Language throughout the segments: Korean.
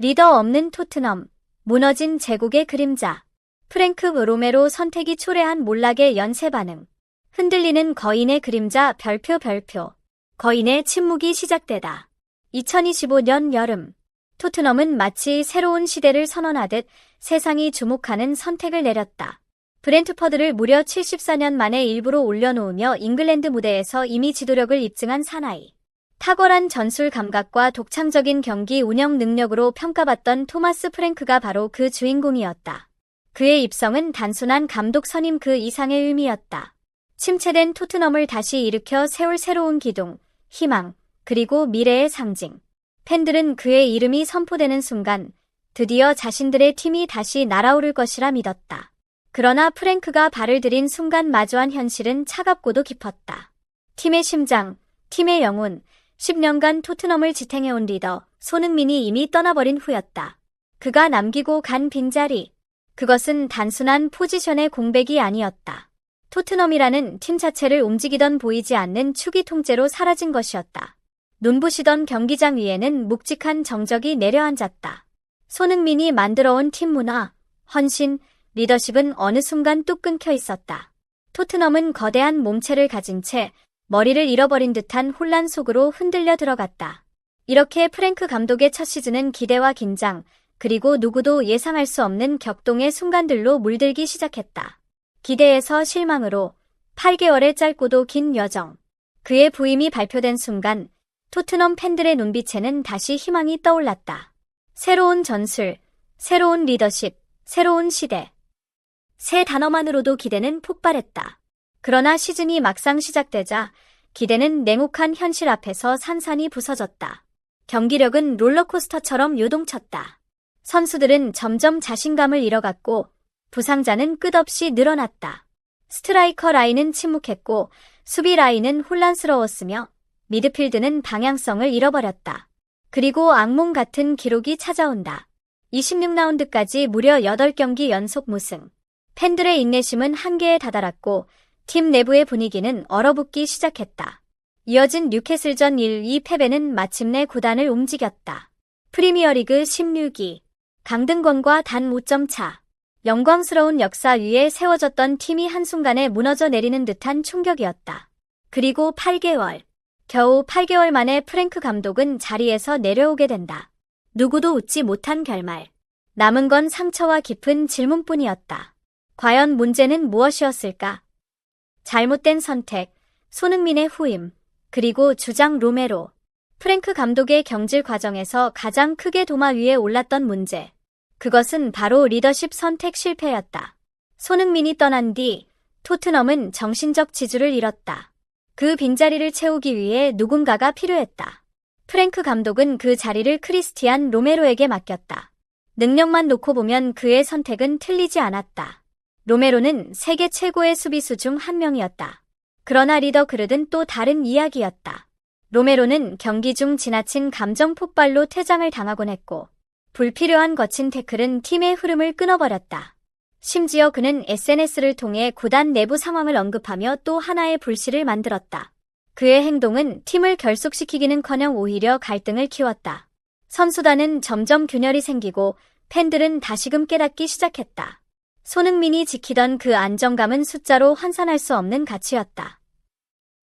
리더 없는 토트넘, 무너진 제국의 그림자. 프랭크 로메로 선택이 초래한 몰락의 연쇄 반응. 흔들리는 거인의 그림자 별표. 거인의 침묵이 시작되다. 2025년 여름. 토트넘은 마치 새로운 시대를 선언하듯 세상이 주목하는 선택을 내렸다. 브렌트퍼드를 무려 74년 만에 일부로 올려놓으며 잉글랜드 무대에서 이미 지도력을 입증한 사나이. 탁월한 전술 감각과 독창적인 경기 운영 능력으로 평가받던 토마스 프랭크가 바로 그 주인공이었다. 그의 입성은 단순한 감독 선임 그 이상의 의미였다. 침체된 토트넘을 다시 일으켜 세울 새로운 기둥, 희망, 그리고 미래의 상징. 팬들은 그의 이름이 선포되는 순간 드디어 자신들의 팀이 다시 날아오를 것이라 믿었다. 그러나 프랭크가 발을 들인 순간 마주한 현실은 차갑고도 깊었다. 팀의 심장, 팀의 영혼, 10년간 토트넘을 지탱해온 리더 손흥민이 이미 떠나버린 후였다. 그가 남기고 간 빈자리. 그것은 단순한 포지션의 공백이 아니었다. 토트넘이라는 팀 자체를 움직이던 보이지 않는 축이 통째로 사라진 것이었다. 눈부시던 경기장 위에는 묵직한 정적이 내려앉았다. 손흥민이 만들어온 팀 문화, 헌신, 리더십은 어느 순간 뚝 끊겨 있었다. 토트넘은 거대한 몸체를 가진 채 머리를 잃어버린 듯한 혼란 속으로 흔들려 들어갔다. 이렇게 프랭크 감독의 첫 시즌은 기대와 긴장, 그리고 누구도 예상할 수 없는 격동의 순간들로 물들기 시작했다. 기대에서 실망으로 8개월의 짧고도 긴 여정. 그의 부임이 발표된 순간 토트넘 팬들의 눈빛에는 다시 희망이 떠올랐다. 새로운 전술, 새로운 리더십, 새로운 시대. 세 단어만으로도 기대는 폭발했다. 그러나 시즌이 막상 시작되자 기대는 냉혹한 현실 앞에서 산산이 부서졌다. 경기력은 롤러코스터처럼 요동쳤다. 선수들은 점점 자신감을 잃어갔고 부상자는 끝없이 늘어났다. 스트라이커 라인은 침묵했고 수비 라인은 혼란스러웠으며 미드필드는 방향성을 잃어버렸다. 그리고 악몽 같은 기록이 찾아온다. 26라운드까지 무려 8경기 연속 무승. 팬들의 인내심은 한계에 다다랐고 팀 내부의 분위기는 얼어붙기 시작했다. 이어진 뉴캐슬전 1-2 패배는 마침내 구단을 움직였다. 프리미어리그 16위. 강등권과 단 5점 차. 영광스러운 역사 위에 세워졌던 팀이 한순간에 무너져 내리는 듯한 충격이었다. 그리고 8개월. 겨우 8개월 만에 프랭크 감독은 자리에서 내려오게 된다. 누구도 웃지 못한 결말. 남은 건 상처와 깊은 질문뿐이었다. 과연 문제는 무엇이었을까? 잘못된 선택, 손흥민의 후임, 그리고 주장 로메로. 프랭크 감독의 경질 과정에서 가장 크게 도마 위에 올랐던 문제. 그것은 바로 리더십 선택 실패였다. 손흥민이 떠난 뒤 토트넘은 정신적 지주를 잃었다. 그 빈자리를 채우기 위해 누군가가 필요했다. 프랭크 감독은 그 자리를 크리스티안 로메로에게 맡겼다. 능력만 놓고 보면 그의 선택은 틀리지 않았다. 로메로는 세계 최고의 수비수 중 한 명이었다. 그러나 리더 그릇은 또 다른 이야기였다. 로메로는 경기 중 지나친 감정 폭발로 퇴장을 당하곤 했고 불필요한 거친 태클은 팀의 흐름을 끊어버렸다. 심지어 그는 SNS를 통해 구단 내부 상황을 언급하며 또 하나의 불씨를 만들었다. 그의 행동은 팀을 결속시키기는커녕 오히려 갈등을 키웠다. 선수단은 점점 균열이 생기고 팬들은 다시금 깨닫기 시작했다. 손흥민이 지키던 그 안정감은 숫자로 환산할 수 없는 가치였다.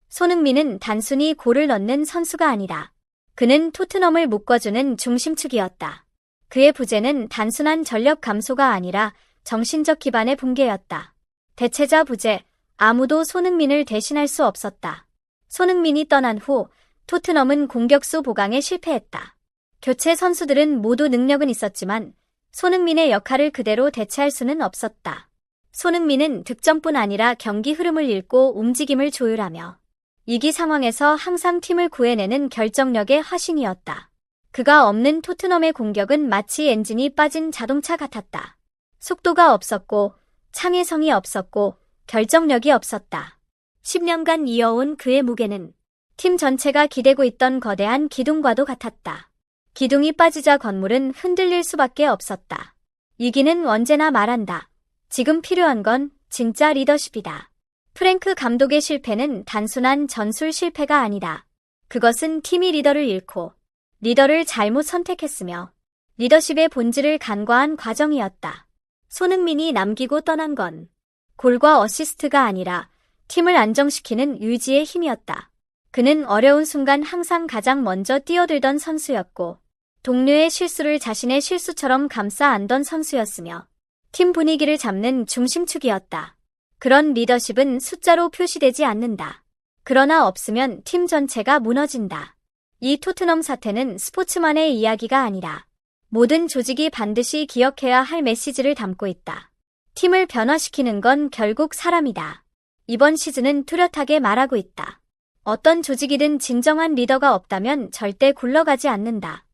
손흥민은 단순히 골을 넣는 선수가 아니라 그는 토트넘을 묶어주는 중심축이었다. 그의 부재는 단순한 전력 감소가 아니라 정신적 기반의 붕괴였다. 대체자 부재, 아무도 손흥민을 대신할 수 없었다. 손흥민이 떠난 후 토트넘은 공격수 보강에 실패했다. 교체 선수들은 모두 능력은 있었지만 손흥민의 역할을 그대로 대체할 수는 없었다. 손흥민은 득점뿐 아니라 경기 흐름을 읽고 움직임을 조율하며 위기 상황에서 항상 팀을 구해내는 결정력의 화신이었다. 그가 없는 토트넘의 공격은 마치 엔진이 빠진 자동차 같았다. 속도가 없었고 창의성이 없었고 결정력이 없었다. 10년간 이어온 그의 무게는 팀 전체가 기대고 있던 거대한 기둥과도 같았다. 기둥이 빠지자 건물은 흔들릴 수밖에 없었다. 위기는 언제나 말한다. 지금 필요한 건 진짜 리더십이다. 프랭크 감독의 실패는 단순한 전술 실패가 아니다. 그것은 팀이 리더를 잃고 리더를 잘못 선택했으며 리더십의 본질을 간과한 과정이었다. 손흥민이 남기고 떠난 건 골과 어시스트가 아니라 팀을 안정시키는 유지의 힘이었다. 그는 어려운 순간 항상 가장 먼저 뛰어들던 선수였고 동료의 실수를 자신의 실수처럼 감싸 안던 선수였으며 팀 분위기를 잡는 중심축이었다. 그런 리더십은 숫자로 표시되지 않는다. 그러나 없으면 팀 전체가 무너진다. 이 토트넘 사태는 스포츠만의 이야기가 아니라 모든 조직이 반드시 기억해야 할 메시지를 담고 있다. 팀을 변화시키는 건 결국 사람이다. 이번 시즌은 뚜렷하게 말하고 있다. 어떤 조직이든 진정한 리더가 없다면 절대 굴러가지 않는다.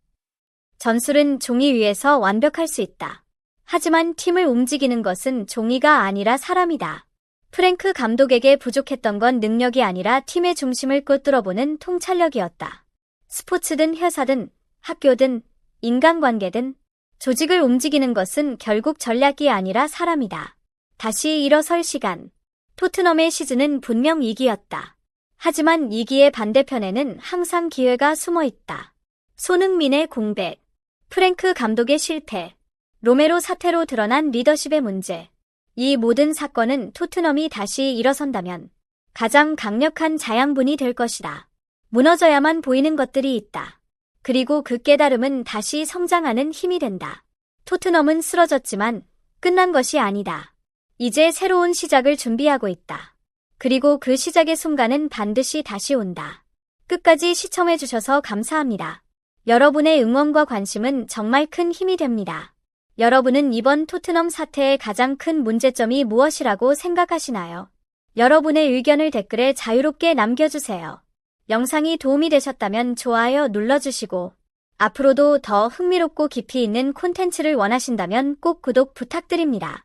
전술은 종이 위에서 완벽할 수 있다. 하지만 팀을 움직이는 것은 종이가 아니라 사람이다. 프랭크 감독에게 부족했던 건 능력이 아니라 팀의 중심을 꿰뚫어보는 통찰력이었다. 스포츠든 회사든 학교든 인간관계든 조직을 움직이는 것은 결국 전략이 아니라 사람이다. 다시 일어설 시간. 토트넘의 시즌은 분명 위기였다. 하지만 위기의 반대편에는 항상 기회가 숨어 있다. 손흥민의 공백, 프랭크 감독의 실패, 로메로 사태로 드러난 리더십의 문제. 이 모든 사건은 토트넘이 다시 일어선다면 가장 강력한 자양분이 될 것이다. 무너져야만 보이는 것들이 있다. 그리고 그 깨달음은 다시 성장하는 힘이 된다. 토트넘은 쓰러졌지만 끝난 것이 아니다. 이제 새로운 시작을 준비하고 있다. 그리고 그 시작의 순간은 반드시 다시 온다. 끝까지 시청해주셔서 감사합니다. 여러분의 응원과 관심은 정말 큰 힘이 됩니다. 여러분은 이번 토트넘 사태의 가장 큰 문제점이 무엇이라고 생각하시나요? 여러분의 의견을 댓글에 자유롭게 남겨주세요. 영상이 도움이 되셨다면 좋아요 눌러주시고 앞으로도 더 흥미롭고 깊이 있는 콘텐츠를 원하신다면 꼭 구독 부탁드립니다.